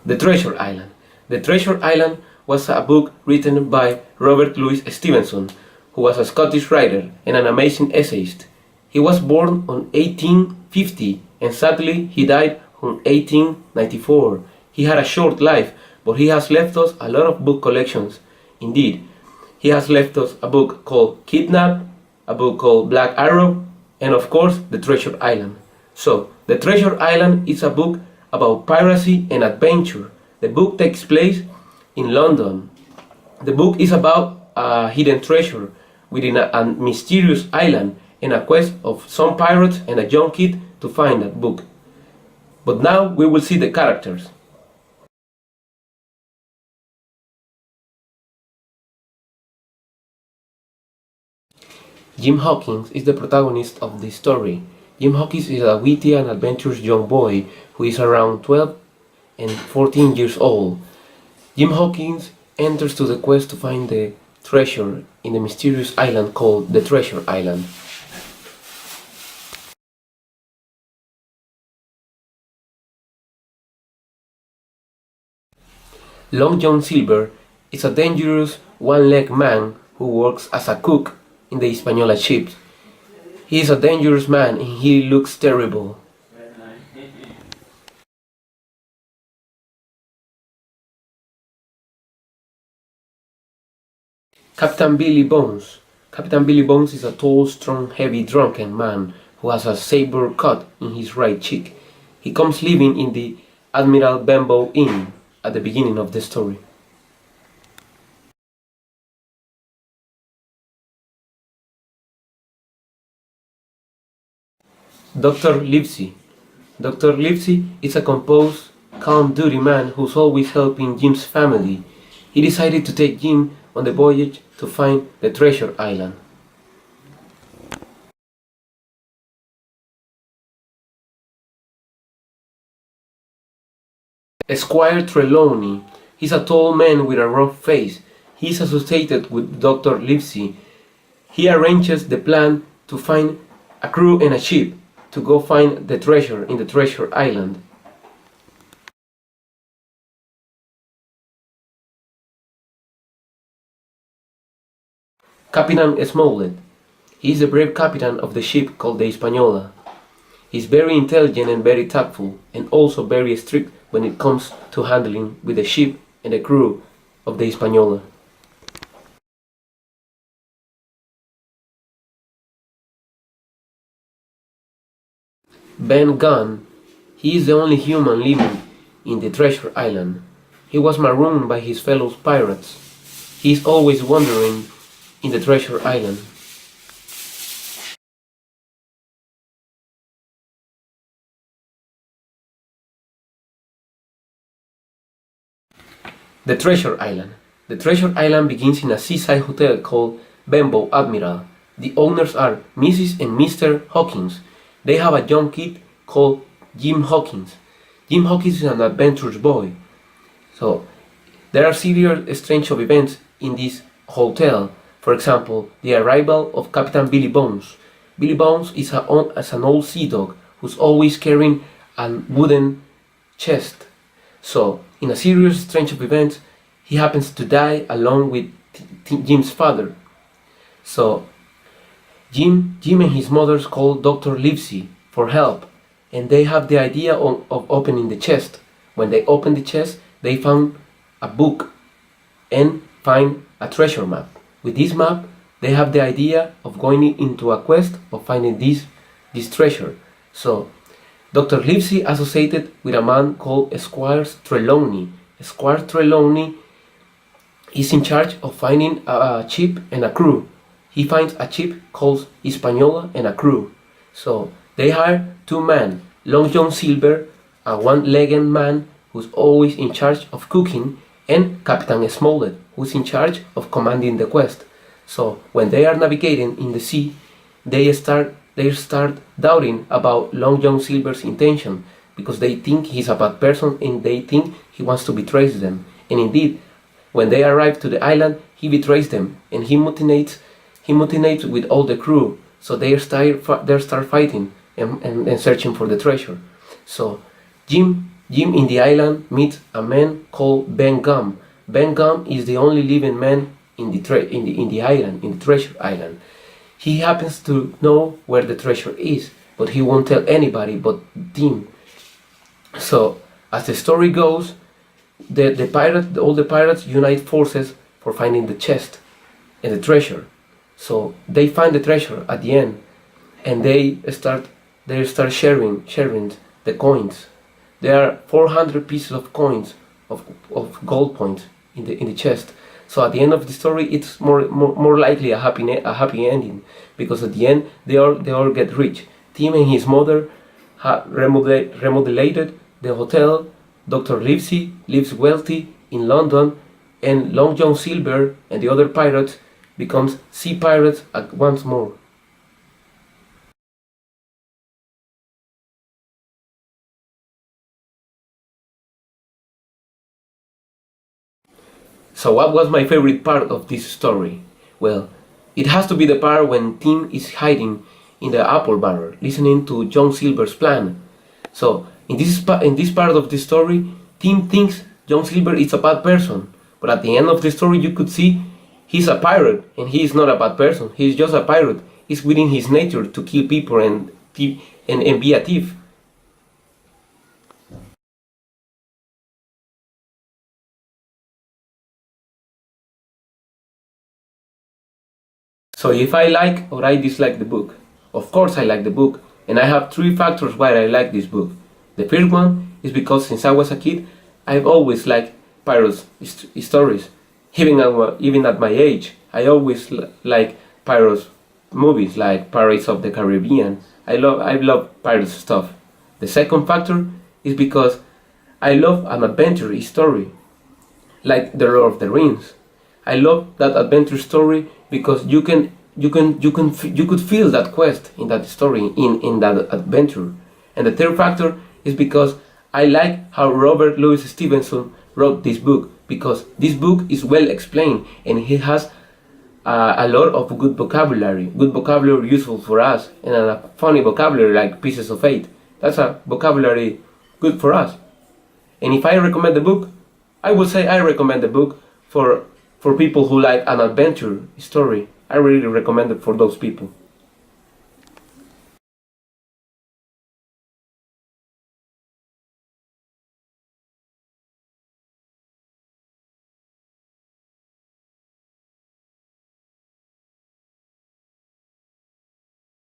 The Treasure Island. The Treasure Island was a book written by Robert Louis Steveson, who was a Scottish writer and an amazing essayist. He was born on 1850 and sadly he died on 1894. He had a short life, but he has left us a lot of book collections. Indeed, he has left us a book called Kidnap, a book called Black Arrow, and of course, The Treasure Island. So, The Treasure Island is a book about piracy and adventure. The book takes place in London. The book is about a hidden treasure within a mysterious island and a quest of some pirates and a young kid to find that book. But now we will see the characters. Jim Hawkins is the protagonist of the story. Jim Hawkins is a witty and adventurous young boy who is around 12 and 14 years old. Jim Hawkins enters to the quest to find the treasure in the mysterious island called the Treasure Island. Long John Silver is a dangerous one-legged man who works as a cook in the Hispaniola ships. He is a dangerous man and he looks terrible. Captain Billy Bones. Captain Billy Bones is a tall, strong, heavy, drunken man who has a saber cut in his right cheek. He comes living in the Admiral Benbow Inn at the beginning of the story. Dr. Livesey. Dr. Livesey is a composed, calm, duty man who's always helping Jim's family. He decided to take Jim on the voyage to find the Treasure Island. Squire Trelawney. He's a tall man with a rough face. He is associated with Dr. Livesey. He arranges the plan to find a crew and a ship to go find the treasure in the Treasure Island. Captain Smollett. He is the brave captain of the ship called the Hispaniola. He is very intelligent and very tactful, and also very strict when it comes to handling with the ship and the crew of the Hispaniola. Ben Gunn. He is the only human living in the Treasure Island. He was marooned by his fellow pirates. He is always wandering in the Treasure Island. The Treasure Island. The Treasure Island begins in a seaside hotel called Benbow Admiral. The owners are Mrs. and Mr. Hawkins. They have a young kid called Jim Hawkins. Jim Hawkins is an adventurous boy. So, there are serious strange events in this hotel. For example, the arrival of Captain Billy Bones. Billy Bones is an old sea dog who's always carrying a wooden chest. So, in a serious strange event, he happens to die along with Jim's father. So, Jim and his mother call Dr. Livesey for help, and they have the idea of opening the chest. When they open the chest, they found a book and find a treasure map. With this map, they have the idea of going into a quest of finding this treasure. So, Dr. Livesey associated with a man called Squire Trelawney. Squire Trelawney is in charge of finding a ship and a crew. He finds a ship called Hispaniola and a crew. So they hire two men, Long John Silver, a one-legged man who's always in charge of cooking, and Captain Smollett, who's in charge of commanding the quest. So when they are navigating in the sea, they start doubting about Long John Silver's intention, because they think he's a bad person and they think he wants to betray them. And indeed, when they arrive to the island, he betrays them and he mutinates with all the crew. So they start fighting and searching for the treasure. So Jim Jim in the island meets a man called Ben Gunn. Ben Gunn is the only living man in the island, in the treasure island. He happens to know where the treasure is, but he won't tell anybody but Tim. So, as the story goes, all the pirates unite forces for finding the chest and the treasure. So they find the treasure at the end, and they start sharing the coins. There are 400 pieces of coins of gold points in the chest. So at the end of the story, it's more likely a happy ending, because at the end they all get rich. Tim and his mother remodeled the hotel. Dr. Livesey lives wealthy in London, and Long John Silver and the other pirates becomes sea pirates once more. So what was my favorite part of this story? Well, it has to be the part when Tim is hiding in the apple barrel, listening to John Silver's plan. So in this part of the story, Tim thinks John Silver is a bad person, but at the end of the story you could see he's a pirate, and he is not a bad person. He's just a pirate. It's within his nature to kill people and be a thief. So if I like or I dislike the book, of course I like the book, and I have three factors why I like this book. The first one is because since I was a kid, I've always liked pirates stories. Even at my age, I always like pirates movies like Pirates of the Caribbean. I love pirates stuff. The second factor is because I love an adventure story, like The Lord of the Rings. I love that adventure story because you could feel that quest in that story, in that adventure. And the third factor is because I like how Robert Louis Steveson wrote this book, because this book is well explained and he has a lot of good vocabulary useful for us, and a funny vocabulary like pieces of eight. That's a vocabulary good for us. And if I recommend the book, I would say I recommend the book for people who like an adventure story. I really recommend it for those people.